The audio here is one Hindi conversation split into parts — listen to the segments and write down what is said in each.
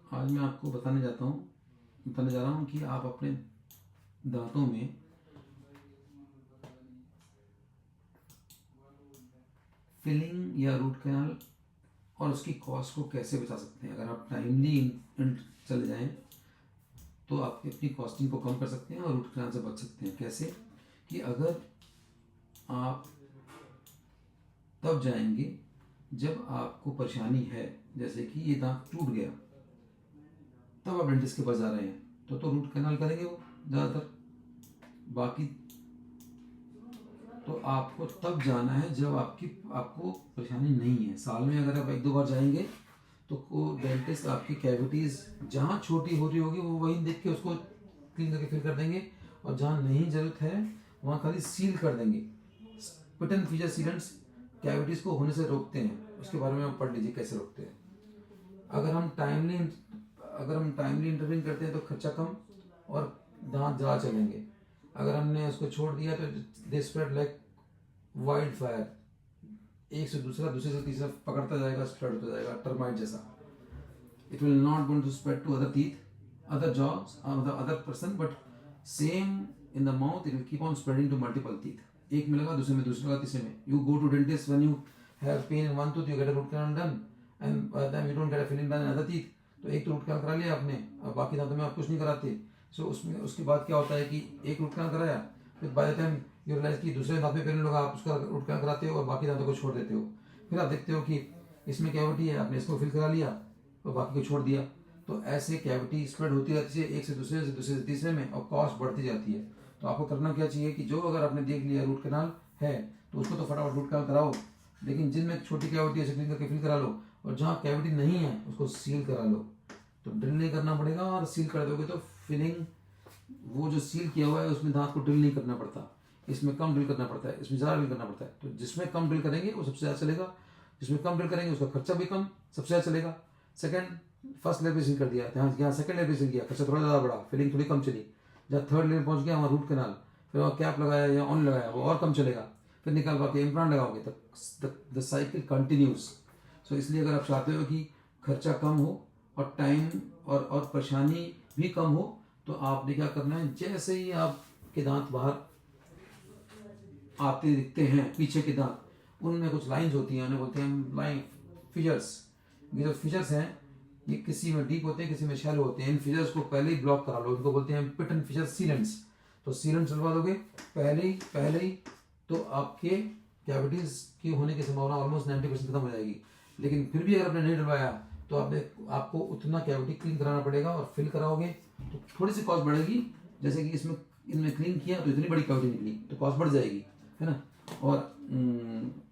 आज मैं आपको बताने जा रहा हूँ कि आप अपने दांतों में फिलिंग या रूट कैनाल और उसकी कॉस्ट को कैसे बचा सकते हैं। अगर आप टाइमली चले जाएं तो आप अपनी कॉस्टिंग को कम कर सकते हैं और रूट कैनाल से बच सकते हैं। कैसे कि अगर आप तब जाएंगे जब आपको परेशानी है, जैसे कि ये दांत टूट गया, तब आप डेंटिस्ट के पास जा रहे हैं तो रूट कैनाल करेंगे वो ज़्यादातर। बाकी तो आपको तब जाना है जब आपको परेशानी नहीं है। साल में अगर आप 1-2 बार जाएंगे तो डेंटिस्ट आपकी कैविटीज़ जहाँ छोटी हो रही होगी वो वहीं देख के उसको क्लीन करके फिल कर देंगे, और जहाँ नहीं ज़रूरत है वहाँ खाली सील कर देंगे। Pit and fissure sealants cavities को होने से रोकते हैं, उसके बारे में आप पढ़ लीजिए कैसे रोकते हैं। अगर हम टाइमली इंटरवीन करते हैं तो खर्चा कम और दांत ज़्यादा चलेंगे। अगर हमने उसको छोड़ दिया तो they spread like wild fire, एक से दूसरा, दूसरे से तीसरा पकड़ता जाएगा, स्प्रेड होता जाएगा टर्माइट जैसा। It will not going to spread to other teeth, other jobs, other person, but same in the mouth it will keep on spreading to multiple teeth. एक में लगा, दूसरे में, दूसरे लगा, तीसरे में। You go to dentist when you have pain in one tooth, you get a root canal done, and by the time you don't get a filling done in other teeth. तो एक तो रूट कैनाल करा लिया आपने, और बाकी दांतों में आप कुछ नहीं कराते। सो उसमें उसके बाद क्या होता है कि एक रूट कैनाल कराया, फिर by the time you realise कि दूसरे दांत में पेन लगा, आप उसका रूट कैनाल कराते हो और बाकी दांतों को छोड़ देते हो। फिर आप देखते हो कि इसमें कैविटी है, आपने इसको फिल करा लिया और बाकी को छोड़ दिया। तो ऐसे कैविटी स्प्रेड होती रहती है, एक से दूसरे से तीसरे में, और कॉस्ट बढ़ती जाती है। तो आपको करना क्या चाहिए कि जो अगर आपने देख लिया रूट कैनाल है तो उसको तो फटाफट रूट कैनाल कराओ, लेकिन जिनमें छोटी कैविटी है क्लीन करके फिल करा लो, और जहाँ कैविटी नहीं है उसको सील करा लो। तो ड्रिल नहीं करना पड़ेगा, और सील कर दोगे तो फिलिंग, वो जो सील किया हुआ है उसमें दांत को ड्रिल नहीं करना पड़ता। इसमें कम ड्रिल करना पड़ता है, इसमें ज़्यादा ड्रिल करना पड़ता है। तो जिसमें कम ड्रिल करेंगे वो सबसे ज़्यादा चलेगा, जिसमें कम ड्रिल करेंगे उसका खर्चा भी कम, सबसे ज़्यादा चलेगा। फर्स्ट लेयर पे सील कर दिया, यहाँ सेकंड लेयर पे सील किया, खर्चा थोड़ा ज़्यादा बढ़ा, फिलिंग थोड़ी कम चली। जब थर्ड लेयर पहुँच गया वहाँ रूट कैनाल, फिर वहाँ कैप लगाया या ऑन लगाया, वो और कम चलेगा। फिर निकाल पाके इम्प्लांट लगाओगे, तब द साइकिल कंटिन्यूस। सो इसलिए अगर आप चाहते हो कि खर्चा कम हो और टाइम और परेशानी भी कम हो, तो आपने क्या करना है, जैसे ही आपके दांत बाहर आते दिखते हैं, पीछे के दांत, उनमें कुछ लाइंस होती हैं, उन्हें बोलते हैं लाइन फिजर्स। ये जो फिजर्स हैं ये किसी में डीप होते हैं, किसी में शैलो होते हैं। इन फिजर्स को पहले ही ब्लॉक करा लो, इनको बोलते हैं पिट एंड फिजर सीलेंट्स। तो सीलेंट्स डलवा दोगे पहले ही तो आपके कैविटीज की होने की संभावना ऑलमोस्ट 90% खत्म हो जाएगी। लेकिन फिर भी अगर आपने नहीं डलवाया तो आपको उतना कैविटी क्लीन कराना पड़ेगा, और फिल कराओगे तो थोड़ी सी कॉस्ट बढ़ेगी। जैसे कि इनमें क्लीन किया तो इतनी बड़ी कैविटी निकली तो कॉस्ट बढ़ जाएगी, है ना। और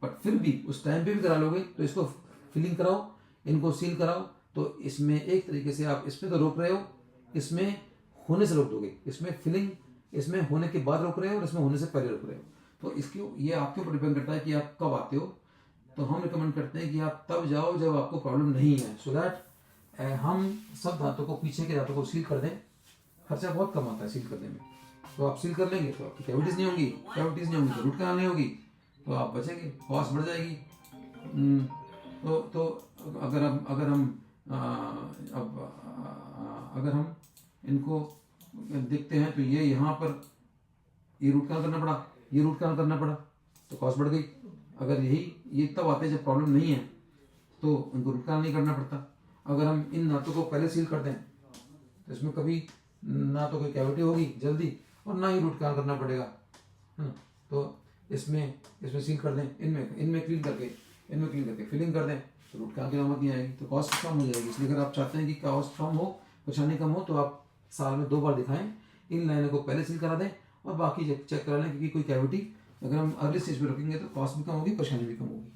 बट फिर भी उस टाइम पे भी करा लोगे तो इसको फिलिंग कराओ, इनको सील कराओ। तो इसमें एक तरीके से आप इसमें तो रोक रहे हो, इसमें होने से रोक दोगे, इसमें फिलिंग इसमें होने के बाद रोक रहे हो और इसमें होने से पहले रोक रहे हो। तो ये आपके ऊपर डिपेंड करता है कि आप कब आते हो। तो हम रिकमेंड करते हैं कि आप तब जाओ जब आपको प्रॉब्लम नहीं है, सो दैट हम सब दांतों को, पीछे के दांतों को सील कर दें। खर्चा बहुत कम आता है सील करने में। तो आप सील कर लेंगे तो आपकी कैविटीज़ नहीं होंगी तो रूट कैनाल नहीं होगी, तो आप बचेंगे, कॉस्ट बढ़ जाएगी। तो अगर हम इनको देखते हैं तो ये यहाँ पर ये रूट कैनाल करना पड़ा, तो कॉस्ट बढ़ गई। अगर ये तब आते हैं जब प्रॉब्लम नहीं है, तो उनको रूट कैनाल नहीं करना पड़ता। अगर हम इन दांतों को पहले सील कर दें तो इसमें कभी ना तो कोई कैविटी होगी जल्दी, और ना ही रूट कैनाल करना पड़ेगा, है ना। तो इसमें सील कर दें, इनमें क्लीन करके फिलिंग कर दें, तो रूट कैनाल की जरूरत नहीं आएगी, तो कॉस्ट कम हो जाएगी। इसलिए अगर आप चाहते हैं कि कॉस्ट कम हो, परेशानी कम हो, तो आप साल में 2 बार दिखाएं। इन लाइनों को पहले सील करा दें और बाकी चेक करा लें, क्योंकि कोई कैविटी अगर हम अर्ली स्टेज पे रखेंगे तो कॉस्ट भी कम होगी, परेशानी भी कम होगी।